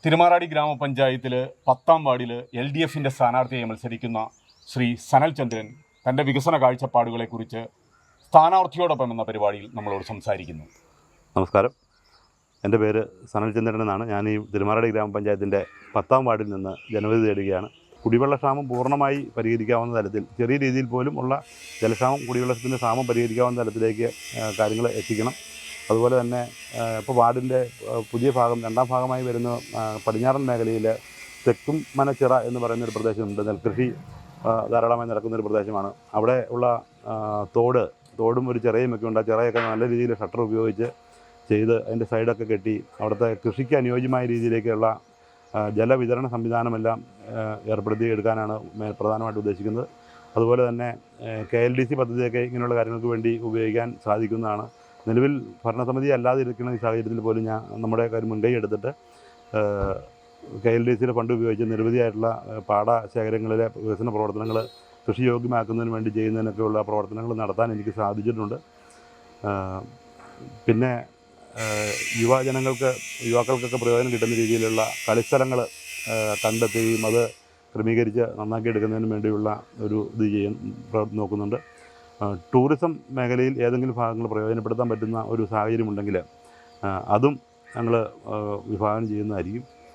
തിരുമാറാടി ഗ്രാമപഞ്ചായത്തിൽ 10-ാം വാർഡിൽ LDFിൻ്റെ സ്ഥാനാർത്ഥിയായി മത്സരിക്കുന്ന ശ്രീ സനൽ ചന്ദ്രൻ തൻ്റെ വികസന കാഴ്ചപ്പാടുകളെക്കുറിച്ച് സ്ഥാനാർത്ഥിയോടൊപ്പം എന്ന പരിപാടിയിൽ നമ്മളോട് സംസാരിക്കുന്നു. നമസ്കാരം, എൻ്റെ പേര് സനൽ ചന്ദ്രൻ എന്നാണ്. ഞാൻ ഈ തിരുമാറാടി ഗ്രാമപഞ്ചായത്തിൻ്റെ 10-ാം വാർഡിൽ നിന്ന് ജനവിധി തേടുകയാണ്. കുടിവെള്ളക്ഷാമം പൂർണ്ണമായി പരിഹരിക്കാവുന്ന തരത്തിൽ, ചെറിയ രീതിയിൽ പോലും ഉള്ള ജലക്ഷാമം, കുടിവെള്ളത്തിൻ്റെ ക്ഷാമം പരിഹരിക്കാവുന്ന തരത്തിലേക്ക് കാര്യങ്ങൾ എത്തിക്കണം. അതുപോലെ തന്നെ ഇപ്പോൾ വാർഡിൻ്റെ പുതിയ ഭാഗം, 2-ാം ഭാഗമായി വരുന്ന പടിഞ്ഞാറൻ മേഖലയിൽ തെക്കും മനച്ചിറ എന്ന് പറയുന്നൊരു പ്രദേശമുണ്ട്. നെൽകൃഷി ധാരാളമായി നടക്കുന്നൊരു പ്രദേശമാണ്. അവിടെ ഉള്ള തോടും ഒരു ചിറയുമൊക്കെ ഉണ്ട്. ആ ചിറയൊക്കെ നല്ല രീതിയിൽ ഷട്ടർ ഉപയോഗിച്ച് ചെയ്ത് അതിൻ്റെ സൈഡൊക്കെ കെട്ടി അവിടുത്തെ കൃഷിക്ക് അനുയോജ്യമായ രീതിയിലേക്കുള്ള ജലവിതരണ സംവിധാനമെല്ലാം ഏർപ്പെടുത്തി എടുക്കാനാണ് പ്രധാനമായിട്ട് ഉദ്ദേശിക്കുന്നത്. അതുപോലെ തന്നെ KLDC പദ്ധതിയൊക്കെ ഇങ്ങനെയുള്ള കാര്യങ്ങൾക്ക് വേണ്ടി ഉപയോഗിക്കാൻ സാധിക്കുന്നതാണ്. നിലവിൽ ഭരണസമിതി അല്ലാതെ ഇരിക്കുന്ന ഈ സാഹചര്യത്തിൽ പോലും നമ്മുടെ കാര്യം മുൻകൈ എടുത്തിട്ട് KLDCയുടെ ഫണ്ട് ഉപയോഗിച്ച് നിരവധിയായിട്ടുള്ള പാടശേഖരങ്ങളിലെ വികസന പ്രവർത്തനങ്ങൾ കൃഷിയോഗ്യമാക്കുന്നതിന് വേണ്ടി ചെയ്യുന്നതിനൊക്കെയുള്ള പ്രവർത്തനങ്ങൾ നടത്താൻ എനിക്ക് സാധിച്ചിട്ടുണ്ട്. പിന്നെ യുവാക്കൾക്കൊക്കെ പ്രയോജനം കിട്ടുന്ന രീതിയിലുള്ള കളിസ്ഥലങ്ങൾ കണ്ടെത്തുകയും അത് ക്രമീകരിച്ച് നന്നാക്കി എടുക്കുന്നതിന് വേണ്ടിയുള്ള ഒരു നോക്കുന്നുണ്ട്. ടൂറിസം മേഖലയിൽ ഏതെങ്കിലും ഭാഗങ്ങൾ പ്രയോജനപ്പെടുത്താൻ പറ്റുന്ന ഒരു സാഹചര്യമുണ്ടെങ്കിൽ അതും ഞങ്ങൾ വിഭാവനം ചെയ്യുന്നതായിരിക്കും.